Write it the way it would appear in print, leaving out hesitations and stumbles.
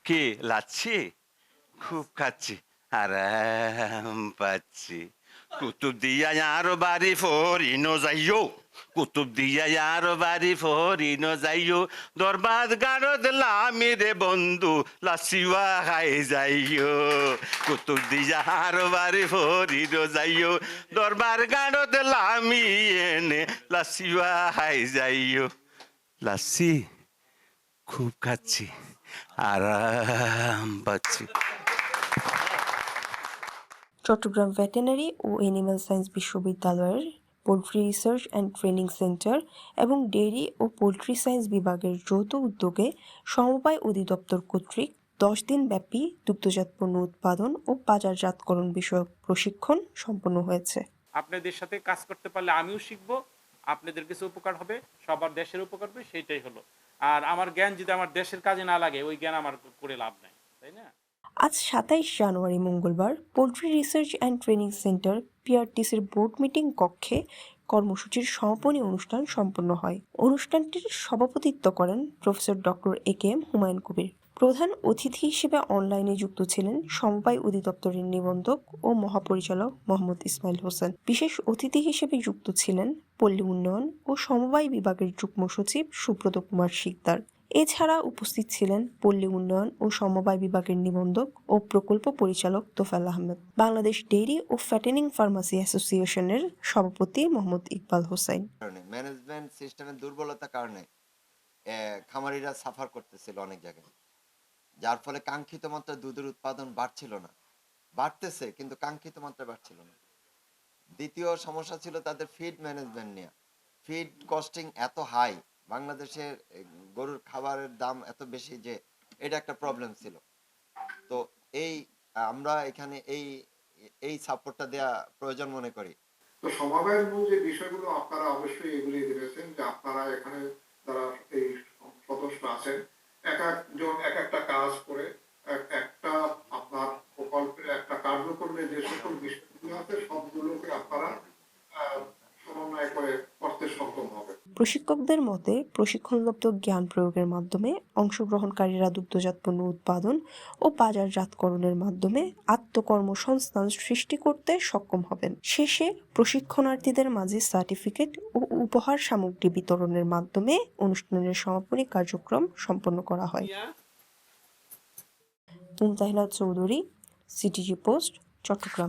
কি লাচ্ছি? খুব খাচ্ছি, আরাম পাচ্ছি। কুতুবদিয়া আর বাড়ি ফরিনো যাইও, কুতুবদিয়া আর বাড়ি ফরিনো যাইও, দরবাদ গারদ লামি রে বন্ধু, লাসিওয়া খাই যাইও। কুতুবদিয়া আর বাড়ি ফরিনো যাইও, দরবার গারদ লামি এনে, লাসিওয়া খাই যাইও। লাসি খুব খাচ্ছি, আরাম পাচ্ছি। চট্টগ্রাম ভেটেরিনারি ও এনিম্যাল সায়েন্স বিশ্ববিদ্যালয়ের poultry research and training centre এবং ডেইরি ও পোল্ট্রি সায়েন্স বিভাগের যৌথ উদ্যোগে সমবায় অধিদপ্তর কর্তৃক 10 দিন ব্যাপী দুগ্ধজাত পণ্য উৎপাদন ও বাজারজাতকরণ বিষয়ক প্রশিক্ষণ সম্পন্ন হয়েছে। আপনাদের সাথে কাজ করতে পারলে আমিও শিখবো, আপনাদের কিছু উপকার হবে, সবার দেশের উপকার হবে, সেইটাই হলো। আর আমার জ্ঞান যদি আমার দেশের কাজে না লাগে, ওই জ্ঞান আমার করে লাভ নাই, তাই না? আজ 27 জানুয়ারি মঙ্গলবার poultry research and training centre পিআরটিসির বোর্ড মিটিং কক্ষে কর্মসূচির সমাপনী অনুষ্ঠান সম্পন্ন হয়। অনুষ্ঠানটির সভাপতিত্ব করেন প্রফেসর ডক্টর এ.কে.এম. হুমায়ুন কবির। প্রধান অতিথি হিসেবে অনলাইনে যুক্ত ছিলেন সমবায় অধিদপ্তরের নিবন্ধক ও মহাপরিচালক মোহাম্মদ ইসমাইল হোসেন। বিশেষ অতিথি হিসেবে যুক্ত ছিলেন পল্লী উন্নয়ন ও সমবায় বিভাগের যুগ্ম সচিব সুব্রত কুমার শিকদার। এছাড়া উপস্থিত ছিলেন পল্লী উন্নয়ন ও সমবায় বিভাগের নিবন্ধক ও প্রকল্প পরিচালক তোফায়েল আহমেদ, বাংলাদেশ ডেইরি ও ফ্যাটেনিং ফার্মাসি অ্যাসোসিয়েশনের সভাপতি মোহাম্মদ ইকবাল হোসেন। ম্যানেজমেন্ট সিস্টেমের দুর্বলতার কারণে খামারিরা সাফার করতেছিল অনেক জায়গায়, যার ফলে কাঙ্ক্ষিত মাত্রায় দুধের উৎপাদন বাড়ছিল না, বাড়তেছে কিন্তু কাঙ্ক্ষিত মাত্রায় বাড়ছিল না। দ্বিতীয় সমস্যা ছিল তাদের ফিড ম্যানেজমেন্ট নিয়ে। ফিড কস্টিং এত হাই, বাংলাদেশের গরুর খাবারের দাম এত বেশি যে এটা একটা প্রবলেম ছিল। তো এই আমরা এখানে এই সাপোর্টটা দেওয়া প্রয়োজন মনে করি। তো সমবায়ের মূল যে বিষয়গুলো আপনারা অবশ্যই এগুলি দেখেছেন যে আপনারা এখানে যারা এই সদস্য আছেন এক একজন এক একটা কাজ করে একটা আপনার প্রকল্পের একটা কার্যক্রমে যে সকল বিষয়গুলো আছে সবগুলোকে আপনারা সমন্বয় করে করতে সক্ষম হবে। প্রশিক্ষকদের মতে প্রশিক্ষণপ্রাপ্ত জ্ঞান প্রয়োগের মাধ্যমে অংশগ্রহণকারীরা দুগ্ধজাত পণ্য উৎপাদন ও বাজারজাতকরণের মাধ্যমে আত্মকর্মসংস্থান সৃষ্টি করতে সক্ষম হবেন। শেষে প্রশিক্ষণার্থীদের মাঝে সার্টিফিকেট ও উপহার সামগ্রী বিতরণের মাধ্যমে অনুষ্ঠানের সমাপনী কার্যক্রম সম্পন্ন করা হয়। মুমতাহিলা চৌধুরী, সিটিজি পোস্ট, চট্টগ্রাম।